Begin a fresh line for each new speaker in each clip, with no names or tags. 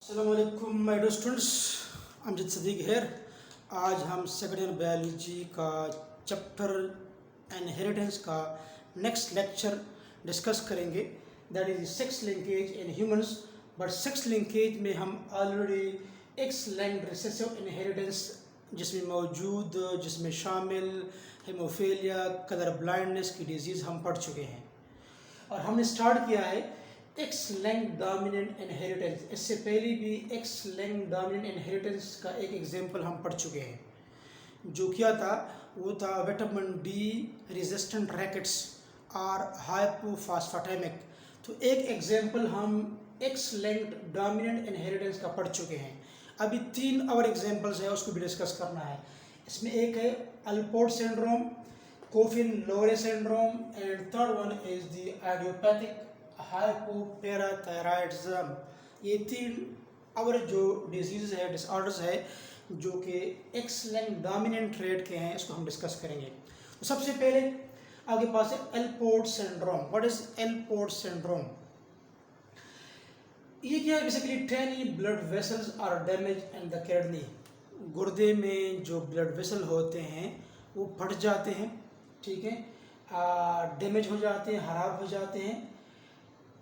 अस्सलामुअलैकुम my dear students, Amjad Sadiq here. आज हम सेकेंड ईयर बायोलॉजी का चैप्टर इनहेरिटेंस का नेक्स्ट लेक्चर डिस्कस करेंगे। That is sex linkage in humans. But sex linkage में हम already X linked recessive inheritance जिसमें शामिल हेमोफीलिया, कलर ब्लाइंडनेस की डिजीज़ हम पढ़ चुके हैं और हमने स्टार्ट किया है एक्स लिंक्ड डोमिनेंट इनहेरिटेंस। इससे पहले भी एक्स लिंक्ड डोमिनेंट इनहेरिटेंस का एक एग्जांपल हम पढ़ चुके हैं। जो क्या था वो था विटामिन डी रेजिस्टेंट रैकेट्स और हाइपोफॉस्फेटेमिक। तो एक एग्जांपल हम एक्स लिंक्ड डोमिनेंट इनहेरिटेंस का पढ़ चुके हैं। अभी 3 और एग्जांपल्स है, उसको भी डिस्कस करना है। इसमें एक है Alport syndrome, Coffin Lowry syndrome and third one is the idiopathic hypoparathyroidism. ये 3 और जो डिजीज़ है, डिसऑर्डर्स है जो कि एक्स लिंक्ड डोमिनेंट ट्रेट के हैं, इसको हम डिस्कस करेंगे। तो सबसे पहले आगे पास है Alport syndrome. What is Alport syndrome? ये क्या है? Basically tiny blood vessels are damage in the kidney. गुर्दे में जो ब्लड वेसल होते हैं वो फट जाते हैं, ठीक है, डैमेज हो जाते हैं, खराब हो जाते हैं।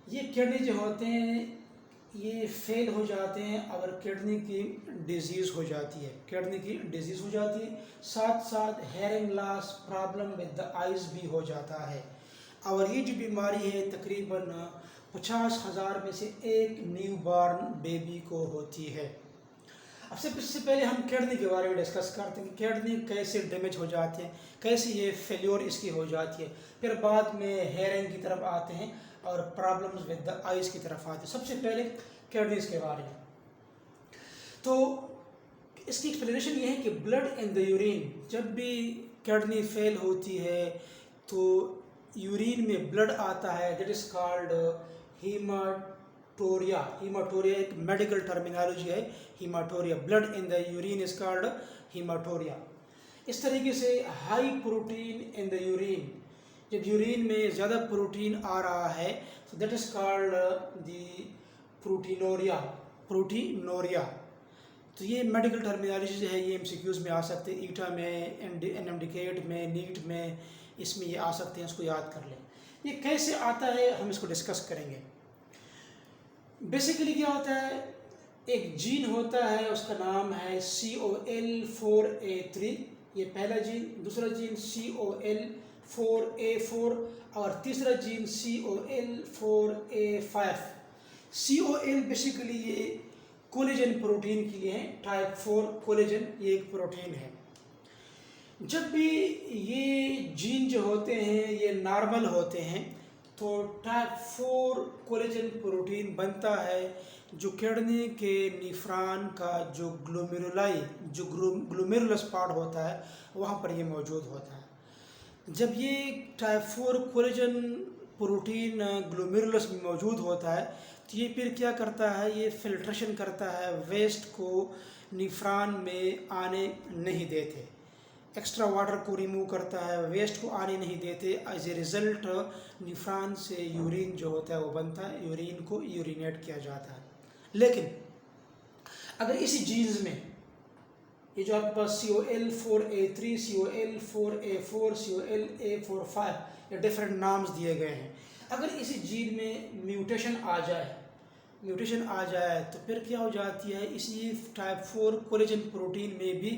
ये किडनी जो होते हैं ये फेल हो जाते हैं और किडनी की डिजीज़ हो जाती है, किडनी की डिजीज़ हो जाती है। साथ साथ hearing loss, problem with the eyes भी हो जाता है। और ये जो बीमारी है तकरीबन 50,000 में से एक न्यू बॉर्न बेबी को होती है। अब सबसे पहले हम किडनी के बारे में डिस्कस करते हैं कि किडनी कैसे डैमेज हो जाते हैं, कैसे ये फेल्योर इसकी हो जाती है। फिर बाद में हेयरिंग की तरफ आते हैं और प्रॉब्लम्स विद द आइज़ की तरफ आते हैं। सबसे पहले किडनीज के बारे में तो इसकी एक्सप्लेनेशन ये है कि ब्लड इन द यूरिन, जब भी किडनी फेल होती है तो यूरिन में ब्लड आता है, that is called haematuria. Haematuria एक मेडिकल टर्मिनोलॉजी है, haematuria. Blood in the urine is called haematuria. इस तरीके से high protein in the urine, जब यूरिन में ज़्यादा प्रोटीन आ रहा है तो that is called the proteinuria, proteinuria. तो ये मेडिकल टर्मिनोलॉजी है, ये एमसीक्यूज़ में आ सकते हैं, ईटा में, एनएमडीकेट में, नीट में, इसमें ये आ सकते हैं, इसको याद कर लें। ये कैसे आता है हम इसको डिस्कस करेंगे। बेसिकली क्या होता है, एक जीन होता है, उसका नाम है COL4A3, ये पहला जीन। दूसरा जीन COL4A4 और तीसरा जीन COL4A5। COL बेसिकली ये कोलेजन प्रोटीन के लिए है, टाइप 4 कोलेजन, ये एक प्रोटीन है। जब भी ये जीन जो होते हैं ये नॉर्मल होते हैं तो टाइप 4 कोलेजन प्रोटीन बनता है जो किडनी के निफ्रॉन का जो ग्लोमेरुलस पार्ट होता है वहाँ पर ये मौजूद होता है। जब ये टाइप 4 कोलेजन प्रोटीन ग्लोमेरुलस में मौजूद होता है तो ये फिर क्या करता है, ये फिल्ट्रेशन करता है, वेस्ट को निफ्रॉन में आने नहीं देते, एक्स्ट्रा वाटर को रिमूव करता है, वेस्ट को आने नहीं देते। एज ए रिज़ल्ट निफ्रॉन से यूरिन जो होता है वो बनता है, यूरिन को यूरिनेट किया जाता है। लेकिन अगर इसी जीन्स में ये जो आपके पास COL4A3, COL4A4, COLA45, ये डिफरेंट नाम्स दिए गए हैं, अगर इसी जीन में म्यूटेशन आ जाए तो फिर क्या हो जाती है, इसी टाइप 4 कोलेजन प्रोटीन में भी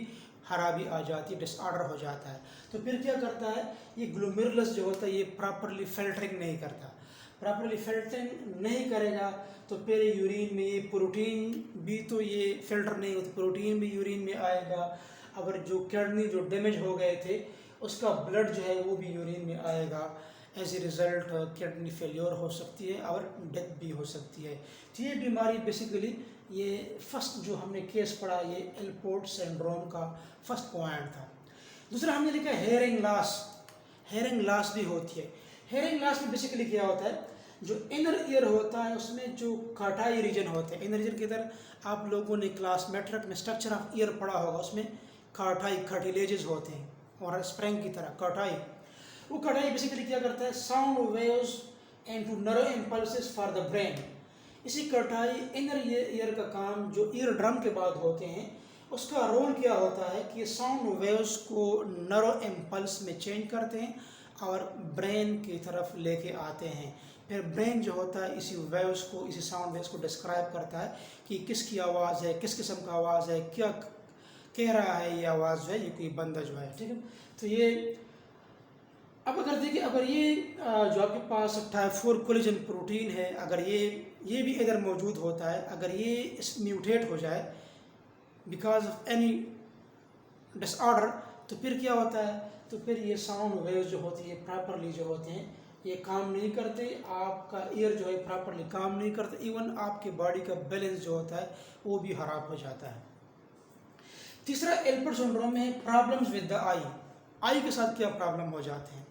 खराबी आ जाती है, डिसऑर्डर हो जाता है। तो फिर क्या करता है, ये ग्लोमेरुलस जो होता है ये प्रॉपरली फिल्टरिंग नहीं करता, प्रॉपरली फिल्टरिंग नहीं करेगा तो फिर यूरिन में ये प्रोटीन भी तो ये फिल्टर नहीं होता, प्रोटीन भी यूरिन में आएगा। अगर जो किडनी जो डैमेज हो गए थे उसका ब्लड जो है वो भी यूरिन में आएगा। As a result kidney failure हो सकती है और डेथ भी हो सकती है। तो ये बीमारी बेसिकली ये फर्स्ट जो हमने केस पढ़ा ये एल्पोर्ट सिंड्रोम का फर्स्ट पॉइंट था। दूसरा हमने लिखा हेयरिंग लॉस। हेयरिंग लॉस भी होती है। हेयरिंग लॉस में बेसिकली क्या होता है, जो इनर ईयर होता है उसमें जो कार्टाई रीजन होते हैं, इनर ईयर के इधर आप लोगों ने क्लास मेट्रिक में स्ट्रक्चर ऑफ ईयर पढ़ा होगा, उसमें कार्टाई कार्टिलेजेस होते हैं और स्प्रिंग की तरह कार्टाई। वो कार्टाई बेसिकली क्या करता है, sound waves and to nerve impulses for the brain. इसी कर्टाई इनर ईयर का काम जो ईयर ड्रम के बाद होते हैं, उसका रोल क्या होता है कि साउंड वेव्स को नरो इम्पल्स में चेंज करते हैं और ब्रेन की तरफ लेके आते हैं। फिर ब्रेन जो होता है इसी वेव्स को, इसी साउंड वेव्स को डिस्क्राइब करता है कि किसकी आवाज़ है, किस किस्म का आवाज़ है, क्या कह रहा है ये आवाज़ जो है, ये कोई बंदा जो है, ठीक है। तो ये अब अगर देखिए, अगर ये जो आपके पास टाइप 4 कोलेजन प्रोटीन है, अगर ये भी इधर मौजूद होता है, अगर ये इस म्यूटेट हो जाए बिकॉज ऑफ एनी डिसऑर्डर, तो फिर क्या होता है, तो फिर ये साउंड वेव्स जो होती है प्रॉपरली जो होते हैं ये काम नहीं करते, आपका ईयर जो है प्रॉपरली काम नहीं करते, इवन आपके बॉडी का बैलेंस जो होता है वो भी खराब हो जाता है। तीसरा एल्पर्ट सिंड्रोम में प्रॉब्लम्स विद द आई के साथ क्या प्रॉब्लम हो जाते हैं।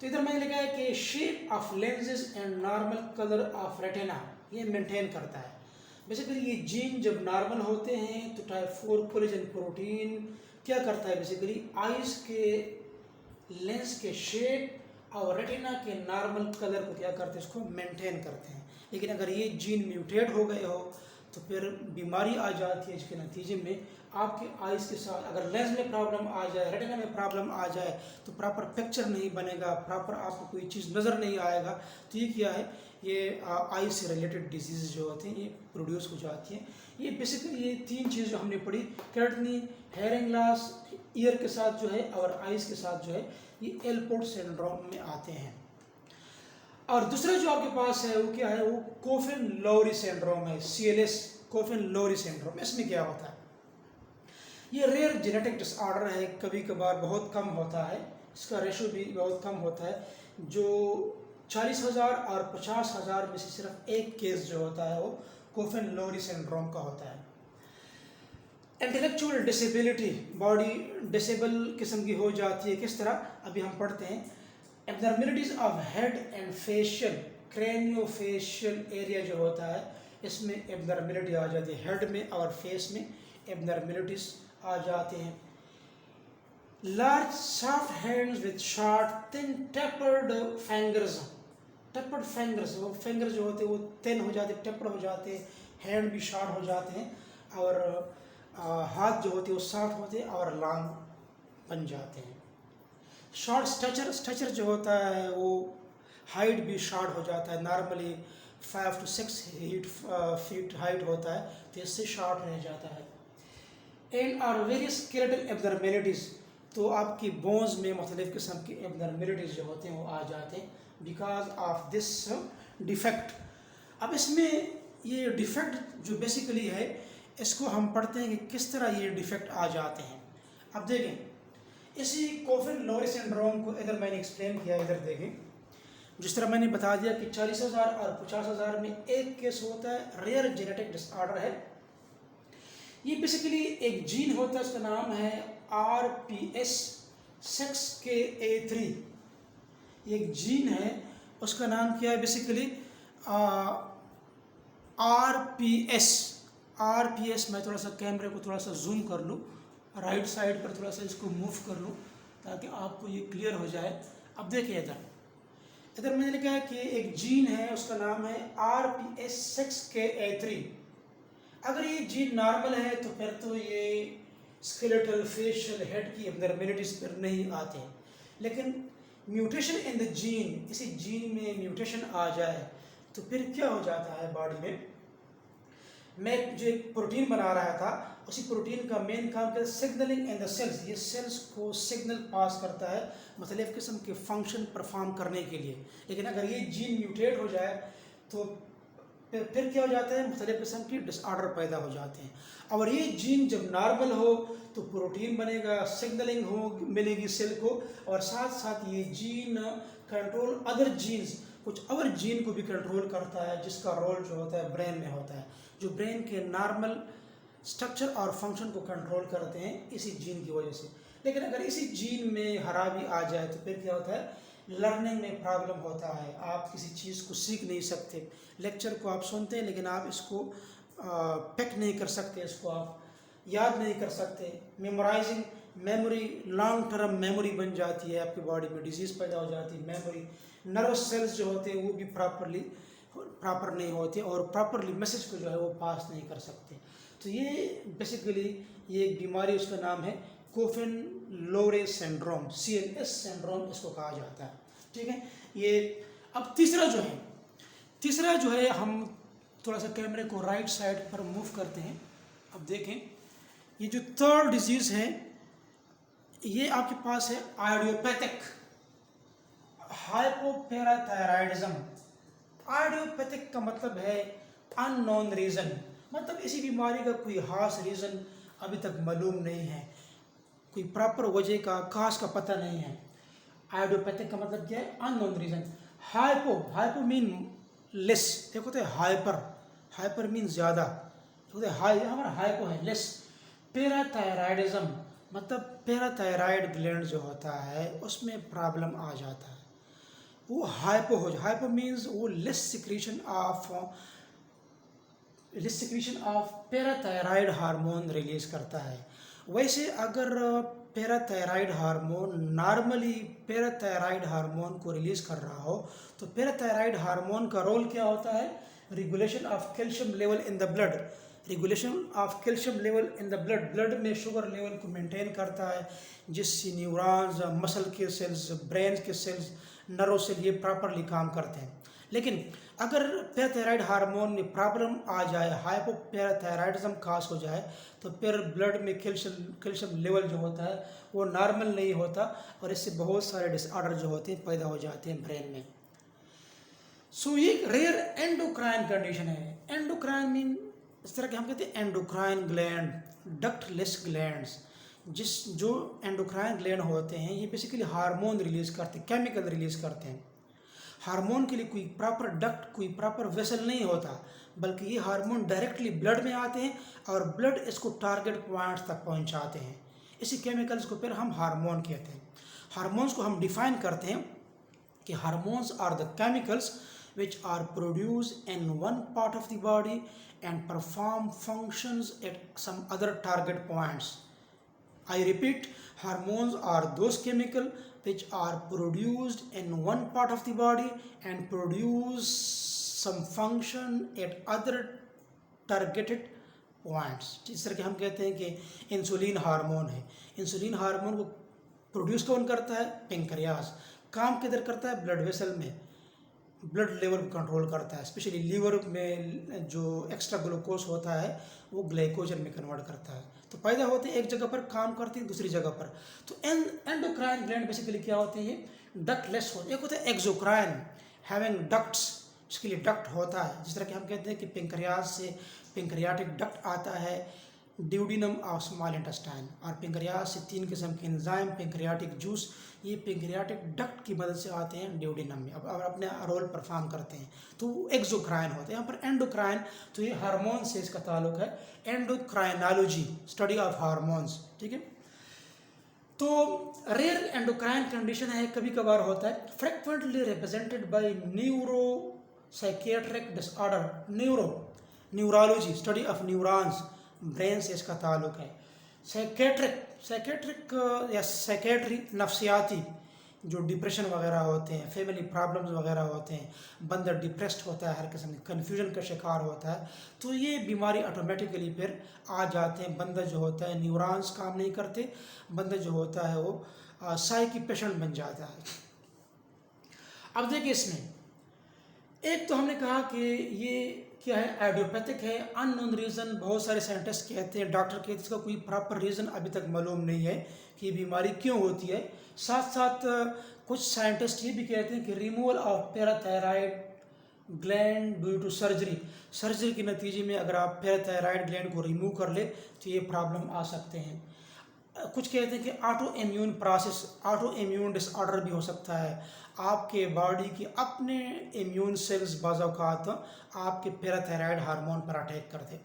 तो इधर मैंने लिखा है कि shape of lenses and normal colour of retina ये मेंटेन करता है। बेसिकली ये जीन जब नॉर्मल होते हैं तो टाइप 4 कोलेजन प्रोटीन क्या करता है, बेसिकली आइज के लेंस के शेप और रेटिना के नॉर्मल कलर को क्या करते हैं, इसको मेंटेन करते हैं। लेकिन अगर ये जीन म्यूटेट हो गए हो तो फिर बीमारी आ जाती है, जिसके नतीजे में आपके आइज़ के साथ अगर लेंस में प्रॉब्लम आ जाए, रेटिना में प्रॉब्लम आ जाए तो प्रॉपर पिक्चर नहीं बनेगा, प्रॉपर आपको कोई चीज़ नज़र नहीं आएगा। तो ये क्या है, ये आई से रिलेटेड डिजीज़ जो होते हैं ये प्रोड्यूस हो जाती हैं। ये बेसिकली ये 3 चीज़ जो हमने पढ़ी, कैटनी, हेयरिंग लॉस ईयर के साथ जो है और आइज़ के साथ जो है, ये एल्पोर्ट सिंड्रोम में आते हैं। और दूसरा जो आपके पास है वो क्या है, वो कोफिन लोरी सिंड्रोम है, CLS कोफिन लोरी सिंड्रोम। इसमें क्या होता है, ये रेयर जेनेटिक डिसऑर्डर है, कभी कभार बहुत कम होता है, इसका रेशो भी बहुत कम होता है, जो 40,000 और 50,000 में से सिर्फ एक केस जो होता है वो कोफिन लोरी सिंड्रोम का होता है। इंटेलेक्चुअल डिसेबिलिटी, बॉडी डिसेबल किस्म की हो जाती है, किस तरह अभी हम पढ़ते हैं। Abnormalities of head and facial, craniofacial area जो होता है इसमें एब्नॉर्मलिटी आ जाती है, हेड में और फेस में एब्नॉर्मलिटीज आ जाते हैं। Large soft hands with short thin tapered fingers, tapered fingers, वो फिंगर जो होते हैं वो थिन हो जाते, टेपर्ड हो जाते हैं, हैंड भी शॉर्ट हो जाते हैं, और हाथ जो होते हैं वो सॉफ्ट होते हैं और लॉन्ग बन जाते हैं। शॉर्ट स्ट्रक्चर जो होता है वो हाइट भी शॉर्ट हो जाता है, नॉर्मली 5 to 6 फीट हाइट होता है, तो इससे शॉर्ट रह जाता है। एंड आर वेरियस स्केलेटल एब्नॉर्मलिटीज़, तो आपकी बोन्स में मुख्तलिफ किस्म की एब्नॉर्मलिटीज़ जो होते हैं वो आ जाते हैं बिकॉज ऑफ दिस डिफेक्ट। अब इसमें ये डिफेक्ट जो बेसिकली है इसको हम पढ़ते हैं कि किस तरह ये डिफेक्ट आ जाते हैं। अब देखें इसी कोफिन लोरी सिंड्रोम को इधर मैंने एक्सप्लेन किया, इधर देखें जिस तरह मैंने बता दिया कि 40,000 और 50,000 में एक केस होता है, रेयर जेनेटिक डिसऑर्डर है। ये बेसिकली एक जीन होता है, उसका नाम है RPS 6KA3, एक जीन है, उसका नाम क्या है बेसिकली RPS। मैं थोड़ा सा कैमरे को थोड़ा सा जूम कर लूँ, राइट साइड पर थोड़ा सा इसको मूव कर लूँ ताकि आपको ये क्लियर हो जाए। अब देखिए इधर मैंने लिखा है कि एक जीन है, उसका नाम है RPS 6KA3। अगर ये जीन नॉर्मल है तो फिर तो ये स्केलेटल फेशियल हेड की एब्नॉर्मलिटीज पर नहीं आते हैं, लेकिन म्यूटेशन इन द जीन, इसी जीन में म्यूटेशन आ जाए तो फिर क्या हो जाता है बॉडी में। मैं जो एक प्रोटीन बना रहा था उसी प्रोटीन का मेन काम क्या है, सिग्नलिंग इन द सेल्स, ये सेल्स को सिग्नल पास करता है मुख्तलिफ किस्म के फंक्शन परफॉर्म करने के लिए। लेकिन अगर ये जीन म्यूटेट हो जाए तो फिर क्या हो जाता है, मुख्तलिफ किस्म की डिसऑर्डर पैदा हो जाते हैं। और ये जीन जब नॉर्मल हो तो प्रोटीन बनेगा, सिग्नलिंग हो मिलेगी सेल को, और साथ साथ ये जीन कंट्रोल अदर जीन्स, कुछ और जीन को भी कंट्रोल करता है जिसका रोल जो होता है ब्रेन में होता है, जो ब्रेन के नॉर्मल स्ट्रक्चर और फंक्शन को कंट्रोल करते हैं इसी जीन की वजह से। लेकिन अगर इसी जीन में खराबी आ जाए तो फिर क्या होता है, लर्निंग में प्रॉब्लम होता है, आप किसी चीज़ को सीख नहीं सकते, लेक्चर को आप सुनते हैं लेकिन आप इसको पिक नहीं कर सकते, इसको आप याद नहीं कर सकते। Memorising memory, long term memory बन जाती है आपकी बॉडी में, डिजीज़ पैदा हो जाती है, मेमोरी, नर्वस सेल्स जो होते हैं वो भी प्रॉपरली प्रॉपर नहीं होते और प्रॉपरली मैसेज को जो है वो पास नहीं कर सकते। तो ये बेसिकली ये एक बीमारी, उसका नाम है coffin Lowry syndrome, CNS syndrome इसको कहा जाता है। ठीक है, ये अब तीसरा जो है हम थोड़ा सा कैमरे को राइट साइड पर मूव करते हैं। अब देखें, ये जो थर्ड डिजीज़ है ये आपके पास है आइडियोपैथिक हाइपोपैराथायराइडिज्म। आइडियोपैथिक का मतलब है अननोन रीज़न, मतलब इसी बीमारी का कोई खास रीज़न अभी तक मालूम नहीं है, कोई प्रॉपर वजह का खास का पता नहीं है। आइडियोपैथिक का मतलब क्या है? Unknown reason. Hypo mean less, एक होता है हाइपर मीन ज़्यादा, एक होता है हाई, हमारा हाइपो है लेस। पैराथायराइडिज्म मतलब पैराथायराइड ग्लैंड जो होता है उसमें प्रॉब्लम आ जाता है, वो हाइपो हो जाए। हाइपो मीन्स वो less secretion of parathyroid hormone release करता है। वैसे अगर parathyroid hormone normally parathyroid hormone को रिलीज कर रहा हो तो पैराथायराइड हार्मोन का रोल क्या होता है? Regulation of calcium level in the blood. Regulation of calcium level in the blood में शुगर लेवल को मेंटेन करता है, जिससे न्यूरॉन्स, मसल के सेल्स, ब्रेन के सेल्स, नर्व सेल ये प्रॉपरली काम करते हैं। लेकिन अगर पैराथायराइड हार्मोन में प्रॉब्लम आ जाए, हाइपोपैराथायराइडिज्म खास हो जाए, तो फिर ब्लड में कैल्शियम लेवल जो होता है वो नॉर्मल नहीं होता और इससे बहुत सारे डिसऑर्डर जो होते हैं पैदा हो जाते हैं ब्रेन में। सो ये एक रेयर एंडोक्राइन कंडीशन है। एंडोक्राइन मीन इस तरह के हम कहते हैं एंडोक्राइन ग्लैंड, डक्टलेस ग्लैंड्स। जो एंडोक्राइन ग्लैंड होते हैं ये बेसिकली हार्मोन रिलीज करते हैं, केमिकल रिलीज करते हैं। हार्मोन के लिए कोई प्रॉपर डक्ट, कोई प्रॉपर वेसल नहीं होता, बल्कि ये हार्मोन डायरेक्टली ब्लड में आते हैं और ब्लड इसको टारगेट पॉइंट्स तक पहुंचाते हैं। इसी केमिकल्स को फिर हम हार्मोन कहते हैं। हार्मोन्स को हम डिफाइन करते हैं कि hormones are the chemicals which are produced in one part of the body and perform functions at some other target points. I repeat, hormones are those chemicals which are produced in one part of the body and produce some function at other targeted points. जिस तरह के हम कहते हैं कि insulin hormone है, insulin hormone को produce कौन करता है? पेंक्रियास। काम किधर करता है? ब्लड वेसल में, ब्लड लेवल को कंट्रोल करता है। स्पेशली लीवर में जो एक्स्ट्रा ग्लूकोज होता है वो ग्लाइकोजन में कन्वर्ट करता है। तो पैदा होते हैं एक जगह पर, काम करते हैं दूसरी जगह पर। तो एंडोक्राइन ग्लैंड बेसिकली क्या होते हैं? ये डक्टलेस होते हैं। एक होता है एक्सोक्राइन, हैविंग डक्ट्स, जिसके लिए डक्ट होता है। जिस तरह कि हम कहते हैं कि पेंक्रियास से पेंक्रियाटिक डक्ट आता है, ड्यूडिनम ऑफ स्मॉल इंटेस्टाइन, और पेंक्रियास से 3 किस्म के एंजाइम, पेंक्रियाटिक जूस, ये पेंक्रियाटिक डक्ट की मदद से आते हैं ड्यूडिनम में, अब अपने रोल परफॉर्म करते हैं। तो एक्सोक्राइन होते हैं। यहाँ पर एंडोक्राइन, तो ये हार्मोन से इसका ताल्लुक है। Endocrinology, study of hormones. ठीक है, तो रेयर एंडोक्राइन कंडीशन है, कभी कभार होता है, frequently represented by neuro psychiatric disorder. Neurology, study of neurons, brain से इसका ताल्लुक है। साइकेट्रिक या साइकेट्री, नफ्सियाती, जो डिप्रेशन वगैरह होते हैं, फैमिली प्रॉब्लम्स वगैरह होते हैं, बंदा डिप्रेस्ड होता है, हर किस्म की कन्फ्यूजन का शिकार होता है, तो ये बीमारी ऑटोमेटिकली फिर आ जाते हैं। बंदा जो होता है, न्यूरॉन्स काम नहीं करते, बंदा जो होता है वो साइकी पेशेंट बन जाता है। अब देखिए, इसमें एक तो हमने कहा कि ये क्या है? आइडियोपैथिक है, अननोन रीज़न। बहुत सारे साइंटिस्ट कहते हैं, डॉक्टर कहते हैं, इसका कोई प्रॉपर रीज़न अभी तक मालूम नहीं है कि ये बीमारी क्यों होती है। साथ साथ कुछ साइंटिस्ट ये भी कहते हैं कि removal of parathyroid gland due to surgery के नतीजे में अगर आप पैराथायराइड ग्लैंड को रिमूव कर ले तो ये प्रॉब्लम आ सकते हैं। कुछ कहते हैं कि ऑटो इम्यून डिसऑर्डर भी हो सकता है। आपके बॉडी की अपने इम्यून सेल्स बाज़ औक़ात आपके पैराथायराइड हार्मोन पर अटैक करते हैं।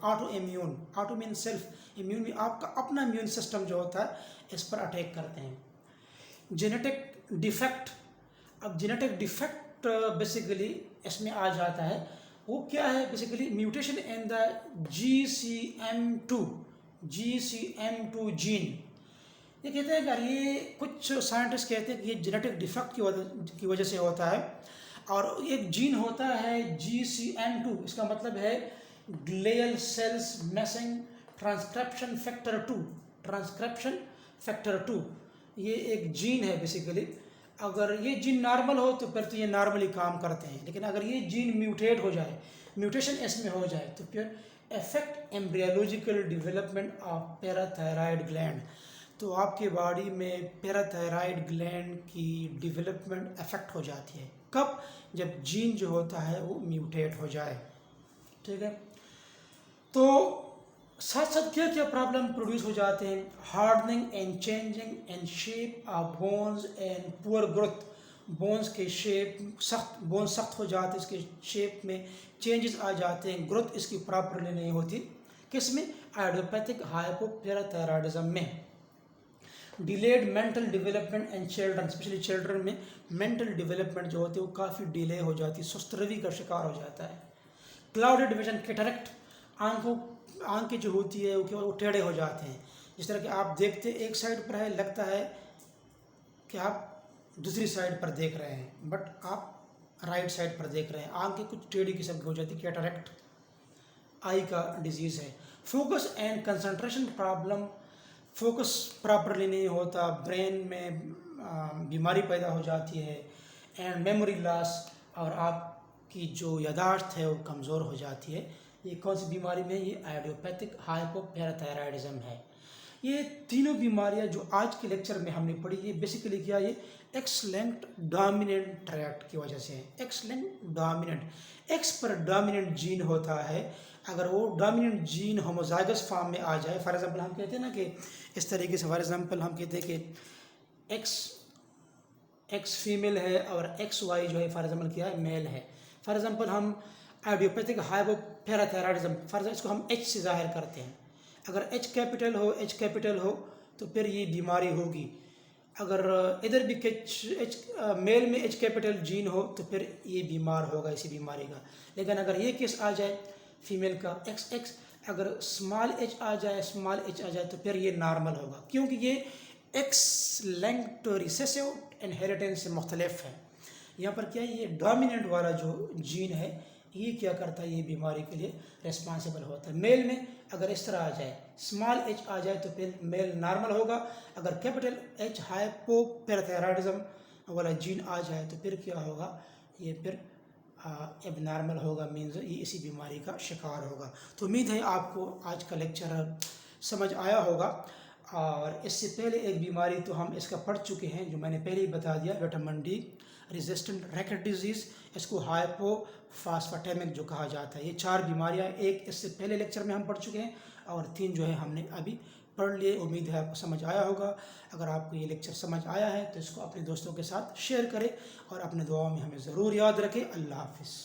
ऑटो मीन सेल्फ, इम्यून भी आपका अपना इम्यून सिस्टम जो होता है इस पर अटैक करते हैं। जेनेटिक डिफेक्ट, अब जेनेटिक डिफेक्ट बेसिकली इसमें आ जाता है। वो क्या है? Basically mutation in the GCM2 gene. ये कहते हैं कि ये कुछ साइंटिस्ट कहते हैं कि ये जेनेटिक डिफेक्ट की वजह से होता है। और एक जीन होता है GCN2, इसका मतलब है glial cells missing transcription factor 2, transcription factor 2, ये एक जीन है बेसिकली। अगर ये जीन नॉर्मल हो तो फिर तो ये नॉर्मली काम करते हैं, लेकिन अगर ये जीन म्यूटेट हो जाए, म्यूटेशन इसमें हो जाए, तो फिर affect embryological development of parathyroid gland, तो आपके बॉडी में पैराथायराइड ग्लैंड की डेवलपमेंट अफेक्ट हो जाती है। कब? जब जीन जो होता है वो म्यूटेट हो जाए। ठीक है, तो साथ साथ क्या क्या प्रॉब्लम प्रोड्यूस हो जाते हैं? Hardening and changing and shape of bones and poor growth, bones के शेप सख्त, बोन सख्त हो जाते हैं, इसके शेप में चेंजेस आ जाते हैं, ग्रोथ इसकी प्रॉपरली नहीं होती। किस में? आइडियोपैथिक हाइपोपैराथायराइडिज्म में। Delayed mental development and children, specially children में मेंटल डेवलपमेंट जो होती है वो काफ़ी डिले हो जाती है, सुस्त रवि का शिकार हो जाता है। क्लाउडेड विजन, कैटरेक्ट, आंखें जो होती है वो टेढ़े हो जाते हैं। जिस तरह कि आप देखते एक साइड पर है, लगता है कि आप दूसरी साइड पर देख रहे हैं, बट आप राइट साइड पर देख रहे हैं। आंखें कुछ टेढ़ी किस्म की हो जाती है, कैटरेक्ट आई का डिजीज़ है। Focus and concentration problem, focus properly नहीं होता, ब्रेन में बीमारी पैदा हो जाती है, एंड मेमोरी लॉस, और आपकी जो यादाश्त है वो कमज़ोर हो जाती है। ये कौन सी बीमारी में? ये आइडियोपैथिक हाइपोपैराथायराइडिज्म है। ये तीनों बीमारियां जो आज के लेक्चर में हमने पढ़ी, ये बेसिकली क्या, ये एक्स-लिंक्ड डोमिनेंट ट्रैक्ट की वजह से है। एक्स-लिंक्ड डोमिनेंट, एक्स पर डोमिनेंट जीन होता है, अगर वो डोमिनेंट जीन होमोजाइगस फॉर्म में आ जाए, फॉर एग्जांपल हम कहते हैं ना कि इस तरीके से, फॉर एग्जांपल हम कहते हैं कि एक्स फीमेल है और एक्स वाई जो है फॉर एग्जांपल क्या है, मेल है। फॉर एग्जांपल हम आइडियोपैथिक हाइपोपैराथायराइडिज्म, फॉर एग्जांपल इसको हम एच से जाहिर करते हैं। अगर एच कैपिटल हो तो फिर ये बीमारी होगी। अगर इधर भी मेल में एच कैपिटल जीन हो तो फिर ये बीमार होगा इसी बीमारी का। लेकिन अगर ये केस आ जाए फीमेल का XX, अगर स्मॉल एच आ जाए तो फिर ये नॉर्मल होगा, क्योंकि ये एक्स लिंक्ड रिसेसिव इनहेरिटेंस से मुख्तलिफ है। यहाँ पर क्या है, ये डोमिनेंट वाला जो जीन है ये क्या करता है, ये बीमारी के लिए रिस्पॉन्सिबल होता है। मेल में अगर इस तरह आ जाए, स्मॉल एच आ जाए तो फिर मेल नॉर्मल होगा। अगर कैपिटल एच हाइपोपैराथायराइडिज्म वाला जीन आ जाए तो फिर क्या होगा, ये फिर एबनॉर्मल होगा, मीन्स ये इसी बीमारी का शिकार होगा। तो उम्मीद है आपको आज का लेक्चर समझ आया होगा। और इससे पहले एक बीमारी तो हम इसका पढ़ चुके हैं, जो मैंने पहले ही बता दिया, vitamin D resistant racket disease, इसको हाइपोफॉस्फेटेमिक जो कहा जाता है। ये 4 बीमारियां एक इससे पहले लेक्चर में हम पढ़ चुके हैं और 3 जो है हमने अभी पढ़ लिए। उम्मीद है आपको समझ आया होगा। अगर आपको ये लेक्चर समझ आया है तो इसको अपने दोस्तों के साथ शेयर करें और अपने दुआओं में हमें ज़रूर याद रखें। अल्लाह हाफिज़।